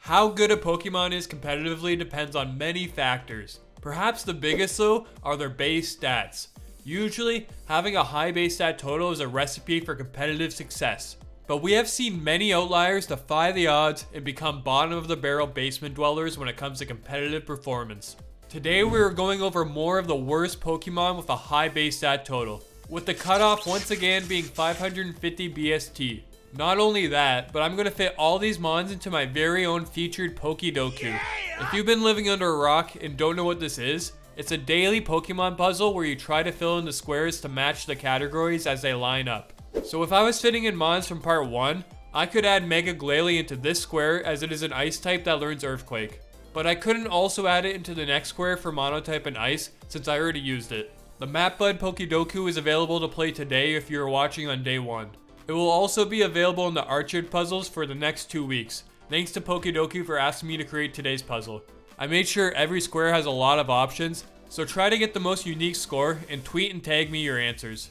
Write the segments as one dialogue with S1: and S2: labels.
S1: How good a Pokemon is competitively depends on many factors. Perhaps the biggest though are their base stats. Usually, having a high base stat total is a recipe for competitive success. But we have seen many outliers defy the odds and become bottom of the barrel basement dwellers when it comes to competitive performance. Today we are going over more of the worst Pokemon with a high base stat total, with the cutoff once again being 550 BST. Not only that, but I'm going to fit all these mons into my very own featured Pokedoku. If you've been living under a rock and don't know what this is, it's a daily Pokemon puzzle where you try to fill in the squares to match the categories as they line up. So if I was fitting in mons from part 1, I could add Mega Glalie into this square as it is an ice type that learns Earthquake. But I couldn't also add it into the next square for Monotype and Ice since I already used it. The MattBud Pokedoku is available to play today if you are watching on day 1. It will also be available in the Archard puzzles for the next 2 weeks. Thanks to Pokedoku for asking me to create today's puzzle. I made sure every square has a lot of options, so try to get the most unique score and tweet and tag me your answers.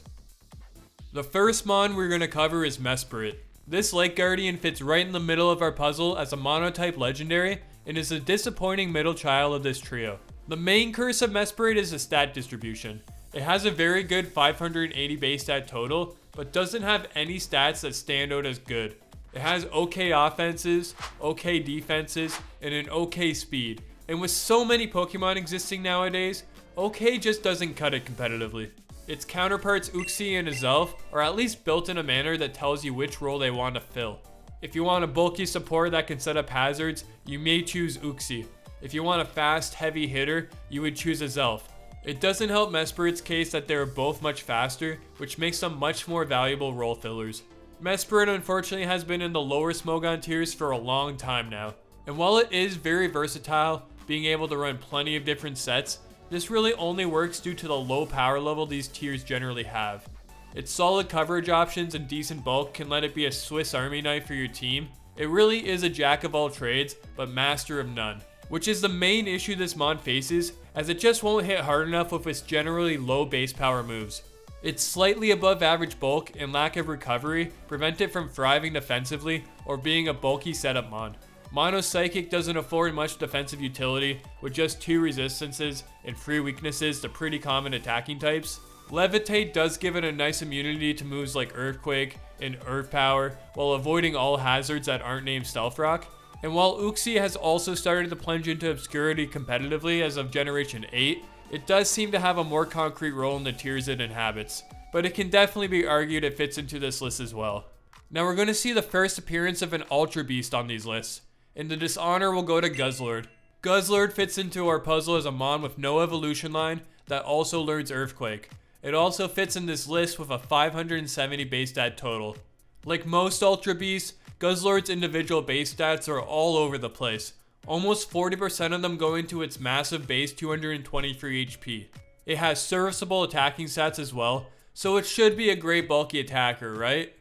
S1: The first mon we're going to cover is Mesprit. This Lake Guardian fits right in the middle of our puzzle as a Monotype legendary and is a disappointing middle child of this trio. The main curse of Mesprit is the stat distribution. It has a very good 580 base stat total, but doesn't have any stats that stand out as good. It has okay offenses, okay defenses, and an okay speed. And with so many Pokemon existing nowadays, okay just doesn't cut it competitively. Its counterparts Uxie and Azelf are at least built in a manner that tells you which role they want to fill. If you want a bulky support that can set up hazards, you may choose Uxie. If you want a fast, heavy hitter, you would choose Azelf. It doesn't help Mesprit's case that they are both much faster, which makes them much more valuable role fillers. Mesprit unfortunately has been in the lower Smogon tiers for a long time now. And while it is very versatile, being able to run plenty of different sets, this really only works due to the low power level these tiers generally have. Its solid coverage options and decent bulk can let it be a Swiss Army knife for your team. It really is a jack of all trades, but master of none. Which is the main issue this mon faces, as it just won't hit hard enough with its generally low base power moves. Its slightly above average bulk and lack of recovery prevent it from thriving defensively or being a bulky setup mon. Mono Psychic doesn't afford much defensive utility with just 2 resistances and 3 weaknesses to pretty common attacking types. Levitate does give it a nice immunity to moves like Earthquake and Earth Power while avoiding all hazards that aren't named Stealth Rock. And while Uxie has also started to plunge into obscurity competitively as of Generation 8, it does seem to have a more concrete role in the tiers it inhabits, but it can definitely be argued it fits into this list as well. Now we're going to see the first appearance of an Ultra Beast on these lists, and the dishonor will go to Guzzlord. Guzzlord fits into our puzzle as a mon with no evolution line that also learns Earthquake. It also fits in this list with a 570 base stat total. Like most Ultra Beasts, Guzzlord's individual base stats are all over the place, almost 40% of them going to its massive base 223 HP. It has serviceable attacking stats as well, so it should be a great bulky attacker, right?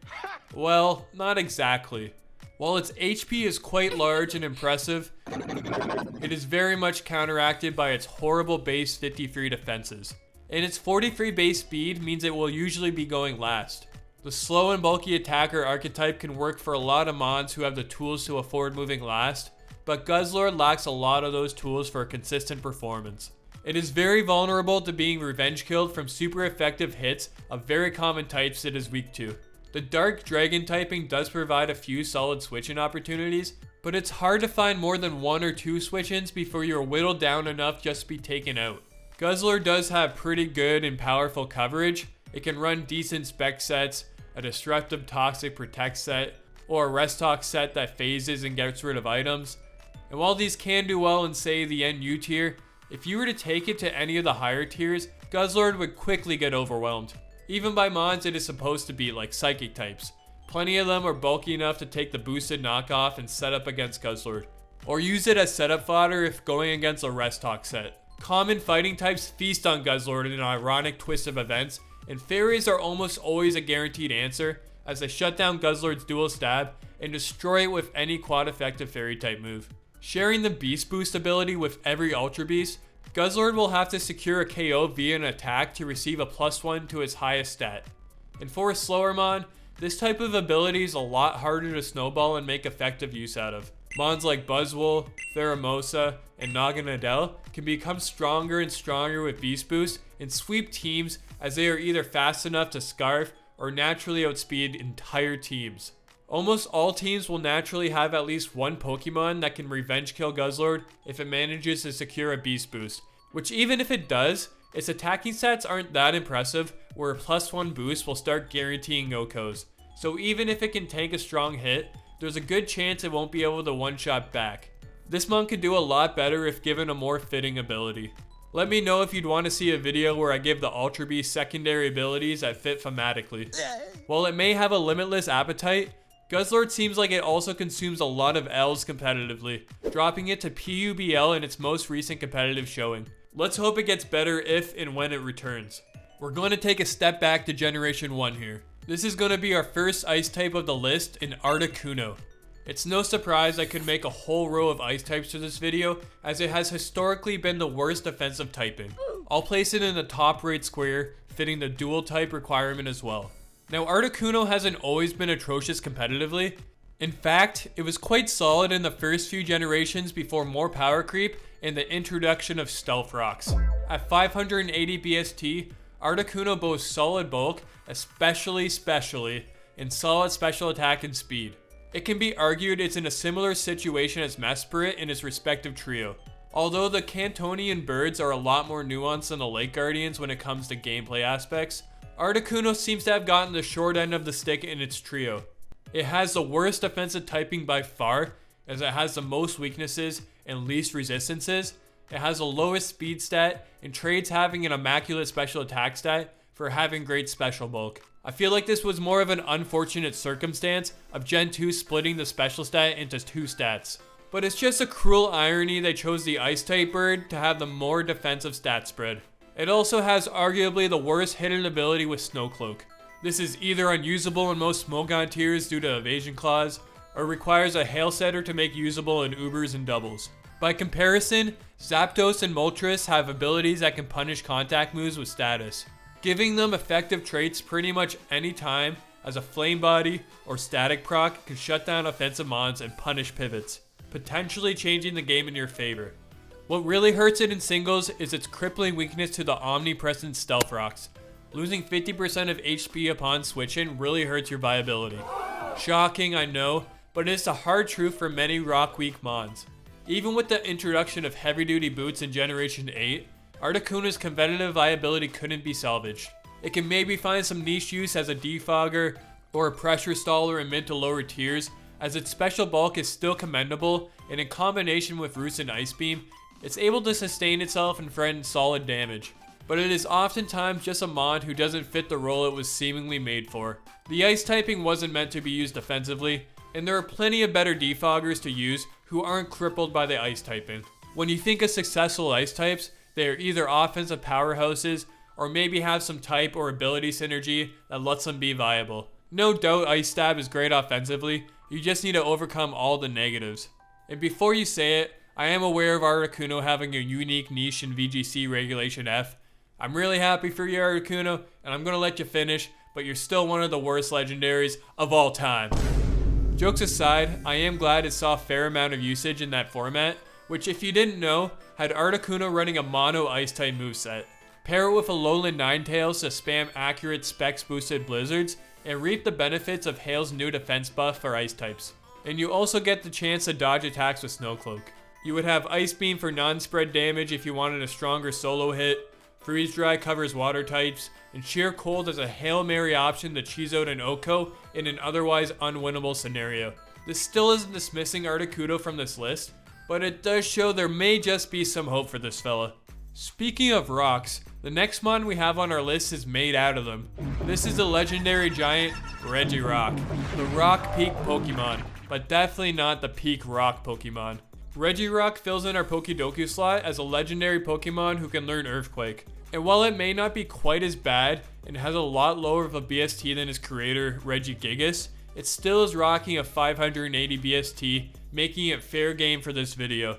S1: Well, not exactly. While its HP is quite large and impressive, it is very much counteracted by its horrible base 53 defenses. And its 43 base speed means it will usually be going last. The slow and bulky attacker archetype can work for a lot of mons who have the tools to afford moving last, but Guzzlord lacks a lot of those tools for a consistent performance. It is very vulnerable to being revenge killed from super effective hits of very common types it is weak to. The Dark Dragon typing does provide a few solid switch-in opportunities, but it's hard to find more than 1 or 2 switch-ins before you're whittled down enough just to be taken out. Guzzlord does have pretty good and powerful coverage. It can run decent spec sets, a Destructive Toxic Protect set, or a Restock set that phases and gets rid of items. And while these can do well in say the NU tier, if you were to take it to any of the higher tiers, Guzzlord would quickly get overwhelmed. Even by mons it is supposed to be like Psychic types. Plenty of them are bulky enough to take the boosted knockoff and set up against Guzzlord, or use it as setup fodder if going against a Restock set. Common fighting types feast on Guzzlord in an ironic twist of events, and fairies are almost always a guaranteed answer as they shut down Guzzlord's dual stab and destroy it with any quad effective fairy type move. Sharing the beast boost ability with every Ultra Beast, Guzzlord will have to secure a KO via an attack to receive a +1 to its highest stat. And for a slower mon, this type of ability is a lot harder to snowball and make effective use out of. Mons like Buzzwole, Theramosa, and Naganadel can become stronger and stronger with Beast Boost and sweep teams as they are either fast enough to Scarf or naturally outspeed entire teams. Almost all teams will naturally have at least one Pokemon that can revenge kill Guzzlord if it manages to secure a Beast Boost, which even if it does, its attacking stats aren't that impressive where a +1 boost will start guaranteeing OHKOs. So even if it can tank a strong hit, there's a good chance it won't be able to one-shot back. This mon could do a lot better if given a more fitting ability. Let me know if you'd want to see a video where I give the Ultra Beast secondary abilities that fit thematically. While it may have a limitless appetite, Guzzlord seems like it also consumes a lot of L's competitively, dropping it to PUBL in its most recent competitive showing. Let's hope it gets better if and when it returns. We're going to take a step back to Generation 1 here. This is going to be our first ice type of the list in Articuno. It's no surprise I could make a whole row of ice types for this video, as it has historically been the worst defensive typing. I'll place it in the top right square, fitting the dual type requirement as well. Now Articuno hasn't always been atrocious competitively. In fact, it was quite solid in the first few generations before more power creep and the introduction of Stealth Rocks. At 580 BST, Articuno boasts solid bulk, especially and solid special attack and speed. It can be argued it's in a similar situation as Mesprit in its respective trio. Although the Cantonian birds are a lot more nuanced than the Lake Guardians when it comes to gameplay aspects, Articuno seems to have gotten the short end of the stick in its trio. It has the worst defensive typing by far, as it has the most weaknesses and least resistances. It has the lowest speed stat and trades having an immaculate special attack stat for having great special bulk. I feel like this was more of an unfortunate circumstance of Gen 2 splitting the special stat into 2 stats. But it's just a cruel irony they chose the ice type bird to have the more defensive stat spread. It also has arguably the worst hidden ability with Snow Cloak. This is either unusable in most Smogon tiers due to evasion clause, or requires a Hail Setter to make usable in Ubers and doubles. By comparison, Zapdos and Moltres have abilities that can punish contact moves with status, giving them effective traits pretty much any time, as a Flame Body or Static Proc can shut down offensive mons and punish pivots, potentially changing the game in your favor. What really hurts it in singles is its crippling weakness to the omnipresent Stealth Rocks. Losing 50% of HP upon switching really hurts your viability. Shocking, I know, but it's a hard truth for many rock weak mons. Even with the introduction of heavy duty boots in Generation 8, Articuno's competitive viability couldn't be salvaged. It can maybe find some niche use as a defogger or a pressure staller in mid to lower tiers, as its special bulk is still commendable, and in combination with Roost and Ice Beam, it's able to sustain itself and threaten solid damage. But it is oftentimes just a mon who doesn't fit the role it was seemingly made for. The ice typing wasn't meant to be used defensively, and there are plenty of better defoggers to use who aren't crippled by the ice typing. When you think of successful ice types, they are either offensive powerhouses or maybe have some type or ability synergy that lets them be viable. No doubt Ice Stab is great offensively, you just need to overcome all the negatives. And before you say it, I am aware of Articuno having a unique niche in VGC Regulation F. I'm really happy for you, Articuno, and I'm going to let you finish, but you're still one of the worst legendaries of all time. Jokes aside, I am glad it saw a fair amount of usage in that format, which if you didn't know, had Articuno running a mono ice type moveset. Pair it with a Lowland Ninetales to spam accurate specs boosted blizzards, and reap the benefits of Hail's new defense buff for ice types. And you also get the chance to dodge attacks with Snow Cloak. You would have Ice Beam for non-spread damage if you wanted a stronger solo hit, Freeze Dry covers water types, and Sheer Cold is a Hail Mary option to cheese out an OHKO in an otherwise unwinnable scenario. This still isn't dismissing Articuno from this list, but it does show there may just be some hope for this fella. Speaking of rocks, the next mon we have on our list is made out of them. This is the legendary giant Regirock, the rock peak Pokemon, but definitely not the peak rock Pokemon. Regirock fills in our Pokedoku slot as a legendary Pokemon who can learn Earthquake. And while it may not be quite as bad and has a lot lower of a BST than its creator Regigigas, it still is rocking a 580 BST, making it fair game for this video.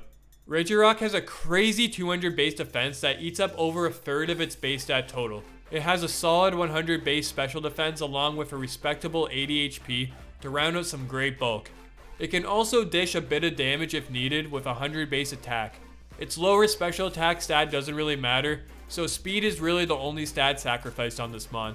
S1: Regirock has a crazy 200 base defense that eats up over a third of its base stat total. It has a solid 100 base special defense along with a respectable 80 HP to round out some great bulk. It can also dish a bit of damage if needed with 100 base attack. Its lower special attack stat doesn't really matter, so speed is really the only stat sacrificed on this mon.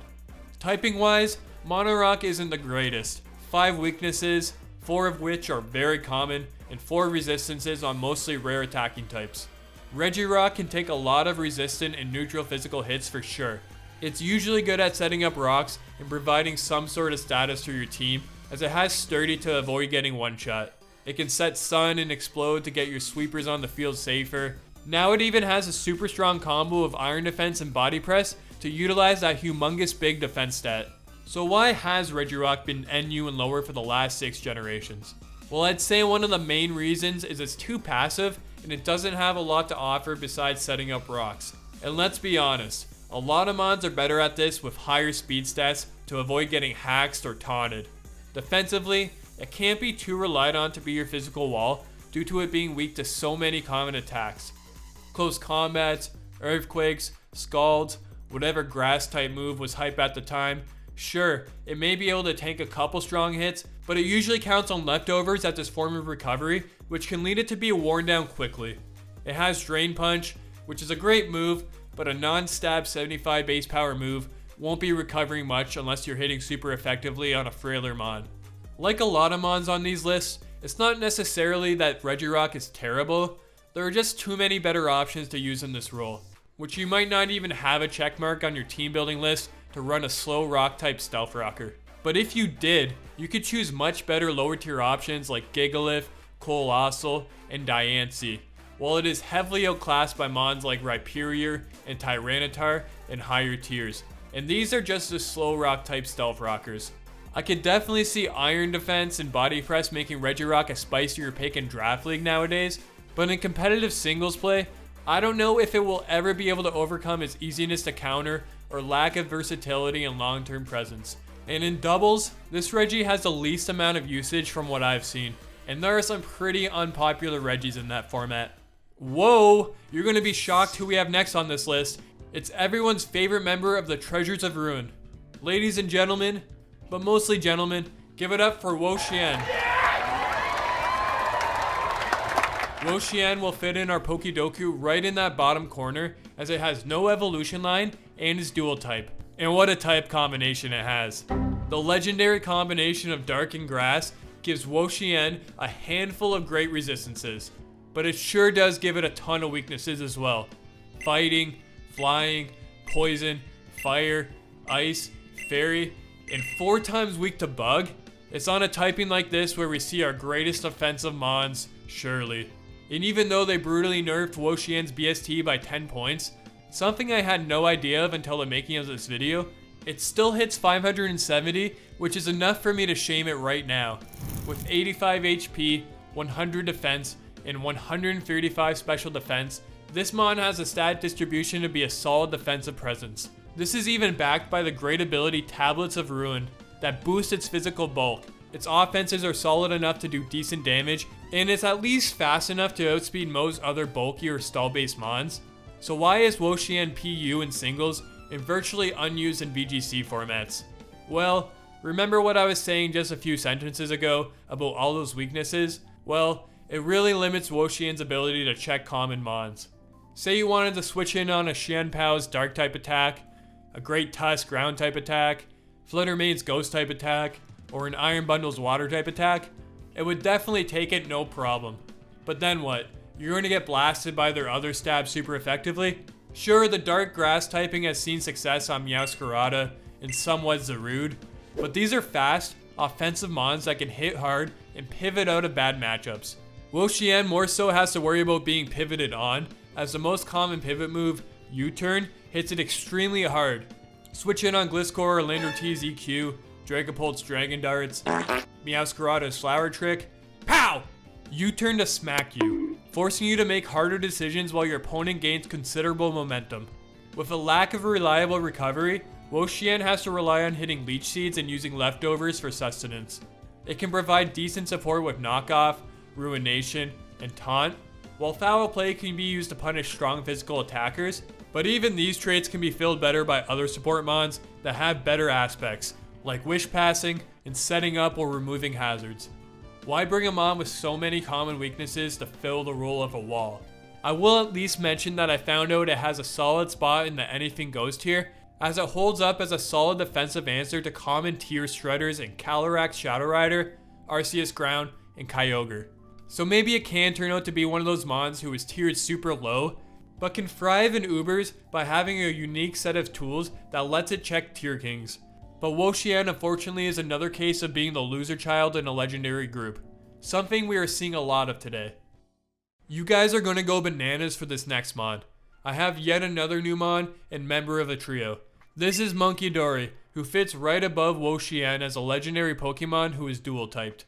S1: Typing wise, Monorock isn't the greatest. 5 weaknesses, 4 of which are very common, and 4 resistances on mostly rare attacking types. Regirock can take a lot of resistant and neutral physical hits for sure. It's usually good at setting up rocks and providing some sort of status to your team, as it has Sturdy to avoid getting one-shot. It can set Sun and Explode to get your sweepers on the field safer. Now it even has a super strong combo of Iron Defense and Body Press to utilize that humongous big defense stat. So why has Regirock been NU and lower for the last 6 generations? Well, I'd say one of the main reasons is it's too passive and it doesn't have a lot to offer besides setting up rocks. And let's be honest, a lot of mods are better at this with higher speed stats to avoid getting hacked or taunted. Defensively, it can't be too relied on to be your physical wall due to it being weak to so many common attacks. Close combats, earthquakes, scalds, whatever grass type move was hype at the time. Sure, it may be able to tank a couple strong hits, but it usually counts on leftovers at this form of recovery, which can lead it to be worn down quickly. It has Drain Punch, which is a great move, but a non-stab 75 base power move won't be recovering much unless you're hitting super effectively on a frailer mon. Like a lot of mons on these lists, it's not necessarily that Regirock is terrible, there are just too many better options to use in this role, which you might not even have a checkmark on your team building list to run a slow rock type stealth rocker. But if you did, you could choose much better lower tier options like Gigalith, Colossal, and Diancie, while it is heavily outclassed by mons like Rhyperior and Tyranitar in higher tiers, and these are just the slow rock type stealth rockers. I could definitely see Iron Defense and Body Press making Regirock a spicier pick in Draft League nowadays, but in competitive singles play, I don't know if it will ever be able to overcome its easiness to counter or lack of versatility and long-term presence. And in doubles, this Regi has the least amount of usage from what I've seen, and there are some pretty unpopular Regis in that format. Whoa, you're gonna be shocked who we have next on this list. It's everyone's favorite member of the Treasures of Ruin. Ladies and gentlemen, but mostly gentlemen, give it up for Wo-Chien. Wo-Chien will fit in our Pokedoku right in that bottom corner, as it has no evolution line and is dual type. And what a type combination it has. The legendary combination of Dark and Grass gives Wo-Chien a handful of great resistances, but it sure does give it a ton of weaknesses as well. Fighting, flying, poison, fire, ice, fairy, and 4 times weak to bug. It's on a typing like this where we see our greatest offensive mons, surely. And even though they brutally nerfed Wo-Chien's BST by 10 points, something I had no idea of until the making of this video, it still hits 570, which is enough for me to shame it right now. With 85 HP, 100 defense, and 135 special defense, this mon has a stat distribution to be a solid defensive presence. This is even backed by the great ability Tablets of Ruin that boosts its physical bulk. Its offenses are solid enough to do decent damage, and it's at least fast enough to outspeed most other bulky or stall-based mons. So why is Wo-Chien PU in singles and virtually unused in VGC formats? Well, remember what I was saying just a few sentences ago about all those weaknesses? Well, it really limits Wo-Chien's ability to check common mons. Say you wanted to switch in on a Xianpao's Dark type attack, a Great Tusk Ground type attack, Fluttermade's Ghost type attack, or an Iron Bundle's Water type attack, it would definitely take it no problem. But then what? You're going to get blasted by their other stabs super effectively? Sure, the Dark Grass typing has seen success on Meowscarada and somewhat Zarude, but these are fast, offensive mons that can hit hard and pivot out of bad matchups. Wo-Chien more so has to worry about being pivoted on, as the most common pivot move, U-turn, hits it extremely hard. Switch in on Gliscor or Landort's EQ, Dragapult's Dragon Darts, Meowscarada's Flower Trick, POW! U-turn to smack you, forcing you to make harder decisions while your opponent gains considerable momentum. With a lack of reliable recovery, Wo-Chien has to rely on hitting Leech Seeds and using leftovers for sustenance. It can provide decent support with Knockoff, Ruination, and Taunt, while Foul Play can be used to punish strong physical attackers, but even these traits can be filled better by other support mons that have better aspects, like Wish Passing and setting up or removing hazards. Why bring a mon with so many common weaknesses to fill the role of a wall? I will at least mention that I found out it has a solid spot in the anything goes tier, as it holds up as a solid defensive answer to common tier shredders in Calyrex Shadow Rider, Arceus Ground, and Kyogre. So maybe it can turn out to be one of those mons who is tiered super low, but can thrive in Ubers by having a unique set of tools that lets it check tier kings. But Wo-Chien unfortunately is another case of being the loser child in a legendary group, something we are seeing a lot of today. You guys are going to go bananas for this next mon. I have yet another new mon and member of the trio. This is Munkidori, who fits right above Wo-Chien as a legendary Pokemon who is dual typed.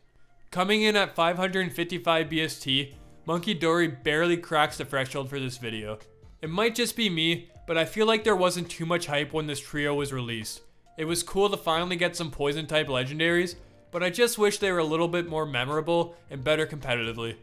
S1: Coming in at 555 BST, Munkidori barely cracks the threshold for this video. It might just be me, but I feel like there wasn't too much hype when this trio was released. It was cool to finally get some poison type legendaries, but I just wish they were a little bit more memorable and better competitively.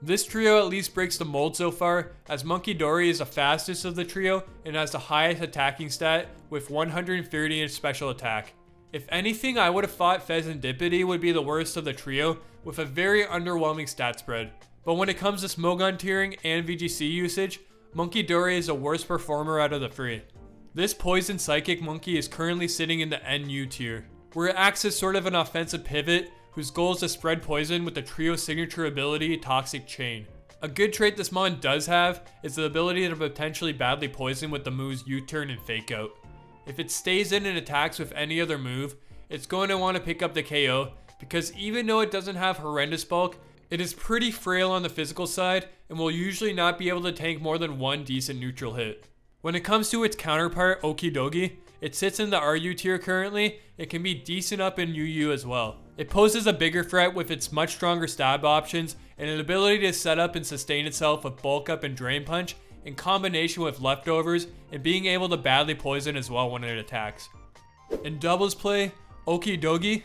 S1: This trio at least breaks the mold so far, as Munkidori is the fastest of the trio and has the highest attacking stat with 130 in special attack. If anything, I would have thought Pheasantipity would be the worst of the trio with a very underwhelming stat spread. But when it comes to Smogon tiering and VGC usage, Munkidori is the worst performer out of the three. This Poison Psychic Monkey is currently sitting in the NU tier, where it acts as sort of an offensive pivot whose goal is to spread poison with the trio's signature ability, Toxic Chain. A good trait this mon does have is the ability to potentially badly poison with the moves U-Turn and Fake Out. If it stays in and attacks with any other move, it's going to want to pick up the KO, because even though it doesn't have horrendous bulk, it is pretty frail on the physical side and will usually not be able to tank more than one decent neutral hit. When it comes to its counterpart, Okidogi, it sits in the RU tier currently. It can be decent up in UU as well. It poses a bigger threat with its much stronger stab options and an ability to set up and sustain itself with Bulk Up and Drain Punch in combination with Leftovers and being able to badly poison as well when it attacks. In doubles play, Okidogi,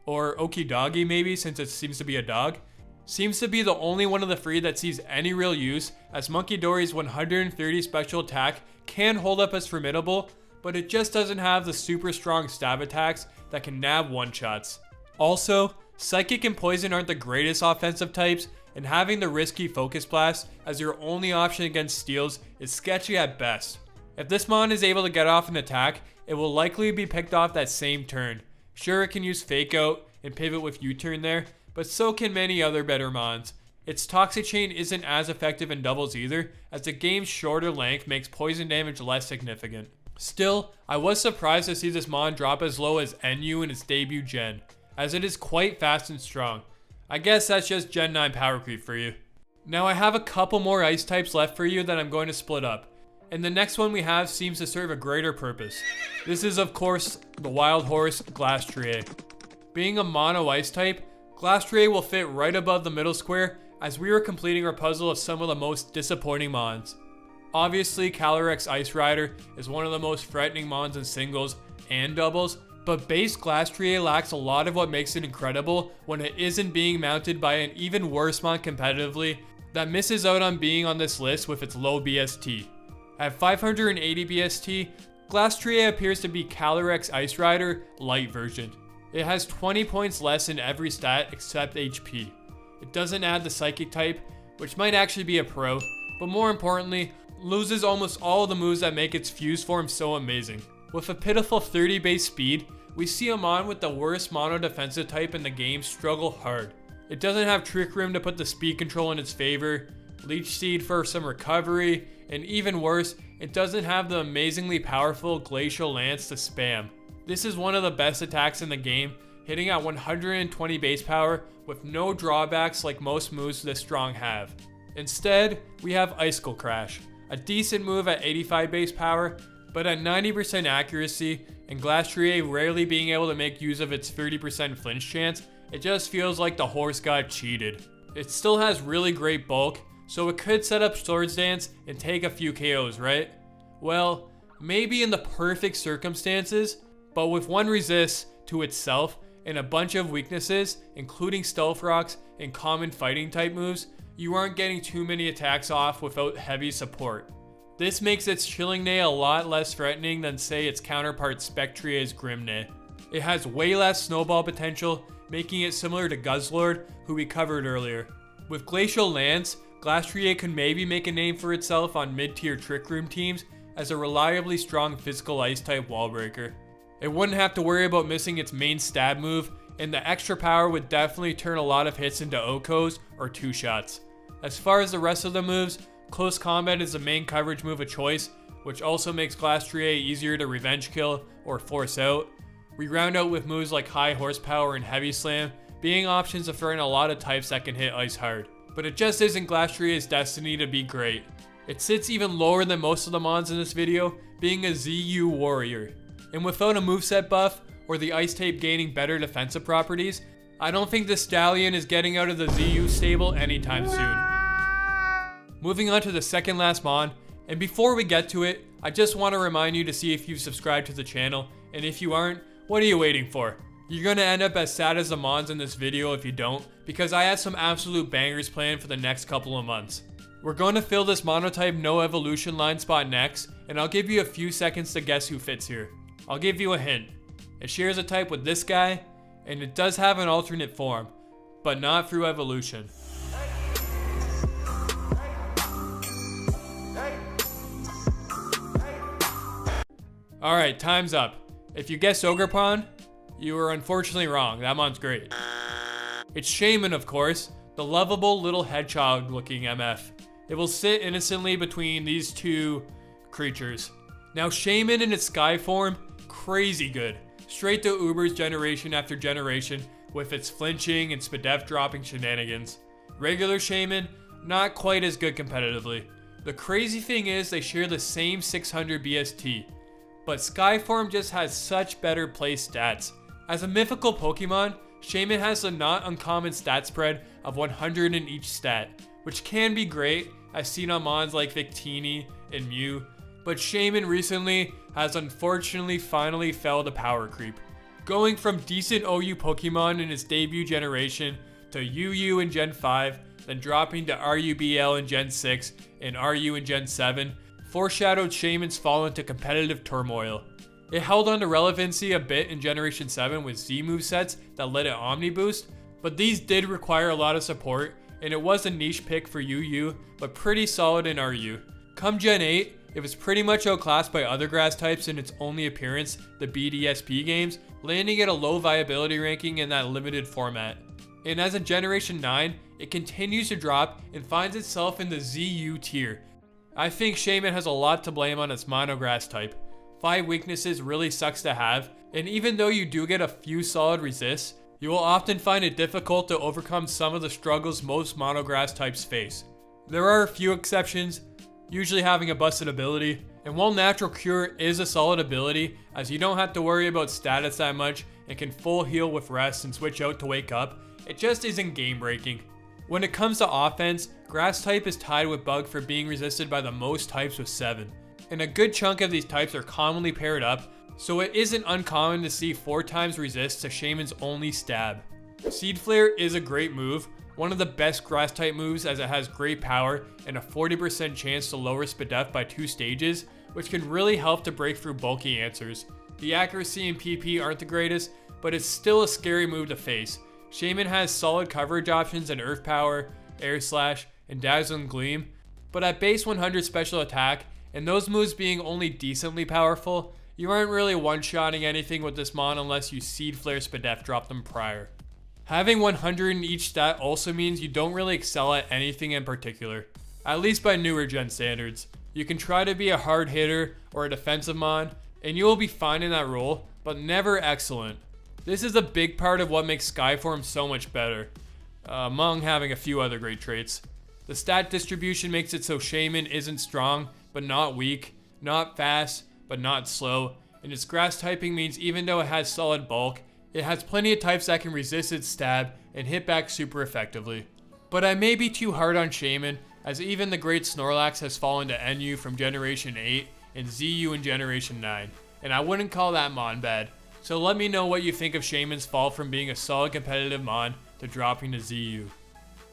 S1: or Okidogi maybe since it seems to be a dog, seems to be the only one of the three that sees any real use, as Munkidori's 130 special attack can hold up as formidable, but it just doesn't have the super strong stab attacks that can nab one-shots. Also, Psychic and Poison aren't the greatest offensive types, and having the risky Focus Blast as your only option against steals is sketchy at best. If this mon is able to get off an attack, it will likely be picked off that same turn. Sure, it can use Fake Out and pivot with U-Turn there, but so can many other better mons. Its Toxic Chain isn't as effective in doubles either, as the game's shorter length makes poison damage less significant. Still, I was surprised to see this mon drop as low as NU in its debut gen, as it is quite fast and strong. I guess that's just Gen 9 power creep for you. Now I have a couple more ice types left for you that I'm going to split up, and the next one we have seems to serve a greater purpose. This is of course the wild horse Glastrier. Being a mono ice type, Glastrier will fit right above the middle square as we are completing our puzzle of some of the most disappointing mons. Obviously, Calyrex Ice Rider is one of the most threatening mons in singles and doubles, but base Glastrier lacks a lot of what makes it incredible when it isn't being mounted by an even worse mon competitively that misses out on being on this list with its low BST. At 580 BST, Glastrier appears to be Calyrex Ice Rider light version. It has 20 points less in every stat except HP. It doesn't add the Psychic type, which might actually be a pro, but more importantly, loses almost all the moves that make its fuse form so amazing. With a pitiful 30 base speed, we see a mon with the worst mono defensive type in the game struggle hard. It doesn't have Trick Room to put the speed control in its favor, Leech Seed for some recovery, and even worse, it doesn't have the amazingly powerful Glacial Lance to spam. This is one of the best attacks in the game, hitting at 120 base power with no drawbacks like most moves this strong have. Instead, we have Icicle Crash, a decent move at 85 base power, but at 90% accuracy, and Glastrier rarely being able to make use of its 30% flinch chance, it just feels like the horse got cheated. It still has really great bulk, so it could set up Swords Dance and take a few KOs, right? Well, maybe in the perfect circumstances, but with one resist to itself and a bunch of weaknesses, including Stealth Rocks and common fighting type moves, you aren't getting too many attacks off without heavy support. This makes its Chilling Neigh a lot less threatening than say its counterpart Spectrier's Grim Neigh. It has way less snowball potential making it similar to Guzzlord, who we covered earlier. With Glacial Lance, Glastrier can maybe make a name for itself on mid-tier Trick Room teams as a reliably strong physical ice-type wall breaker. It wouldn't have to worry about missing its main stab move, and the extra power would definitely turn a lot of hits into OHKOs or 2-shots. As far as the rest of the moves, Close Combat is the main coverage move of choice, which also makes Glastrier easier to revenge kill or force out. We round out with moves like High Horsepower and Heavy Slam, being options of throwing a lot of types that can hit ice hard. But it just isn't Glastrier's destiny to be great. It sits even lower than most of the mons in this video, being a ZU warrior. And without a moveset buff, or the ice type gaining better defensive properties, I don't think the stallion is getting out of the ZU stable anytime soon. Moving on to the second last mon, and before we get to it, I just want to remind you to see if you've subscribed to the channel, and if you aren't, what are you waiting for? You're gonna end up as sad as the mons in this video if you don't, because I have some absolute bangers planned for the next couple of months. We're going to fill this monotype no evolution line spot next, and I'll give you a few seconds to guess who fits here. I'll give you a hint. It shares a type with this guy, and it does have an alternate form, but not through evolution. Alright, time's up. If you guessed Ogerpon, you were unfortunately wrong. That mon's great. It's Shaymin, of course, the lovable little hedgehog looking MF. It will sit innocently between these two creatures. Now Shaymin in its sky form, crazy good. Straight to Uber's generation after generation with its flinching and Spadef dropping shenanigans. Regular Shaymin, not quite as good competitively. The crazy thing is they share the same 600 BST, but Skyform just has such better play stats. As a mythical Pokemon, Shaymin has a not uncommon stat spread of 100 in each stat, which can be great as seen on mons like Victini and Mew, but Shaymin recently has unfortunately finally fell to power creep. Going from decent OU Pokemon in its debut generation to UU in Gen 5, then dropping to RUBL in Gen 6 and RU in Gen 7, foreshadowed Shaymin's fall into competitive turmoil. It held on to relevancy a bit in Generation 7 with Z movesets that let it Omni Boost, but these did require a lot of support, and it was a niche pick for UU, but pretty solid in RU. Come Gen 8, it was pretty much outclassed by other grass types in its only appearance, the BDSP games, landing at a low viability ranking in that limited format. And as in Generation 9, it continues to drop and finds itself in the ZU tier. I think Shaymin has a lot to blame on its monograss type. 5 weaknesses really sucks to have, and even though you do get a few solid resists, you will often find it difficult to overcome some of the struggles most monograss types face. There are a few exceptions, usually having a busted ability, and while Natural Cure is a solid ability, as you don't have to worry about status that much and can full heal with rest and switch out to wake up, it just isn't game breaking. When it comes to offense, Grass type is tied with Bug for being resisted by the most types with 7. And a good chunk of these types are commonly paired up, so it isn't uncommon to see 4 times resist to Shaymin's only stab. Seed Flare is a great move, one of the best grass type moves as it has great power and a 40% chance to lower Spadef by 2 stages, which can really help to break through bulky answers. The accuracy and PP aren't the greatest, but it's still a scary move to face. Shaymin has solid coverage options in Earth Power, Air Slash, and Dazzling Gleam, but at base 100 special attack, and those moves being only decently powerful, you aren't really one-shotting anything with this mon unless you Seed Flare Spadef drop them prior. Having 100 in each stat also means you don't really excel at anything in particular, at least by newer gen standards. You can try to be a hard hitter or a defensive mon, and you will be fine in that role, but never excellent. This is a big part of what makes Skyform so much better, among having a few other great traits. The stat distribution makes it so Shaymin isn't strong, but not weak, not fast, but not slow, and its grass typing means even though it has solid bulk, it has plenty of types that can resist its stab and hit back super effectively. But I may be too hard on Shaymin, as even the great Snorlax has fallen to NU from Generation 8 and ZU in Generation 9, and I wouldn't call that mon bad. So let me know what you think of Shaymin's fall from being a solid competitive mon to dropping to ZU.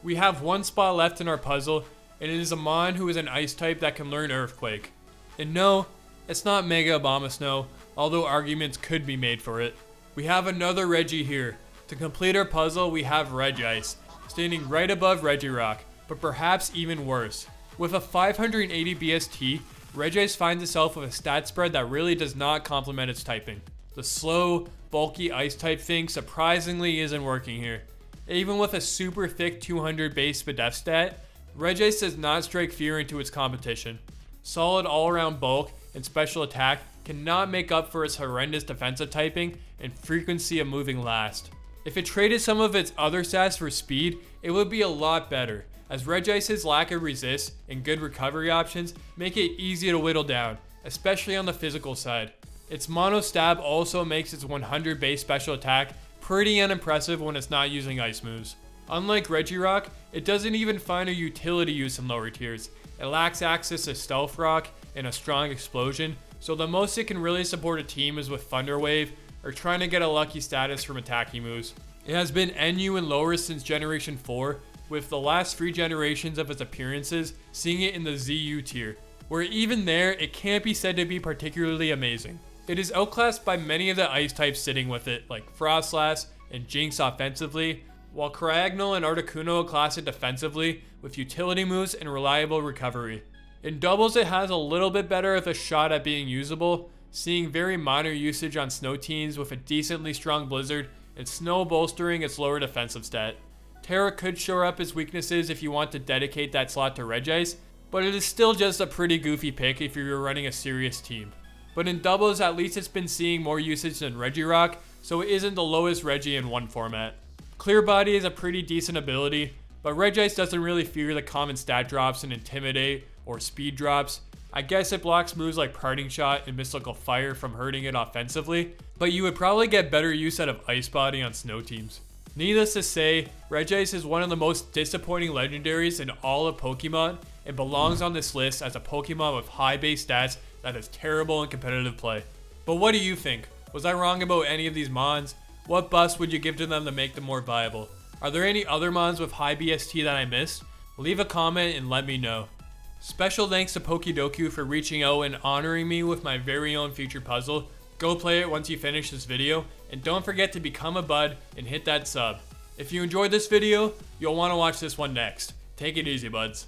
S1: We have one spot left in our puzzle, and it is a mon who is an ice type that can learn Earthquake. And no, it's not Mega Abomasnow, although arguments could be made for it. We have another Regi here, To complete our puzzle, we have Regice, standing right above Regirock, but perhaps even worse. With a 580 BST, Regice finds itself with a stat spread that really does not complement its typing. The slow, bulky ice type thing surprisingly isn't working here. Even with a super thick 200 base def stat, Regice does not strike fear into its competition. Solid all-around bulk and special attack cannot make up for its horrendous defensive typing and frequency of moving last. If it traded some of its other stats for speed, it would be a lot better, as Regice's lack of resist and good recovery options make it easy to whittle down, especially on the physical side. Its mono stab also makes its 100 base special attack pretty unimpressive when it's not using ice moves. Unlike Regirock, it doesn't even find a utility use in lower tiers. It lacks access to Stealth Rock and a strong explosion, so the most it can really support a team is with Thunder Wave or trying to get a lucky status from attacking moves. It has been NU and lower since Generation 4, with the last 3 generations of its appearances seeing it in the ZU tier, where even there it can't be said to be particularly amazing. It is outclassed by many of the ice types sitting with it, like Frostlass and Jinx offensively, while Cryogonal and Articuno class it defensively with utility moves and reliable recovery. In doubles, it has a little bit better of a shot at being usable, seeing very minor usage on snow teams with a decently strong blizzard and snow bolstering its lower defensive stat. Terra could shore up its weaknesses if you want to dedicate that slot to Regice, but it is still just a pretty goofy pick if you're running a serious team. But in doubles, at least it's been seeing more usage than Regirock, so it isn't the lowest Regi in one format. Clear Body is a pretty decent ability, but Regice doesn't really fear the common stat drops in Intimidate or Speed drops. I guess it blocks moves like Parting Shot and Mystical Fire from hurting it offensively, but you would probably get better use out of Ice Body on snow teams. Needless to say, Regice is one of the most disappointing legendaries in all of Pokemon and belongs on this list as a Pokemon with high base stats that is terrible in competitive play. But what do you think? Was I wrong about any of these mons? What buffs would you give to them to make them more viable? Are there any other mons with high BST that I missed? Leave a comment and let me know. Special thanks to Pokedoku for reaching out and honoring me with my very own featured puzzle. Go play it once you finish this video, and don't forget to become a bud and hit that sub. If you enjoyed this video, you'll want to watch this one next. Take it easy, buds.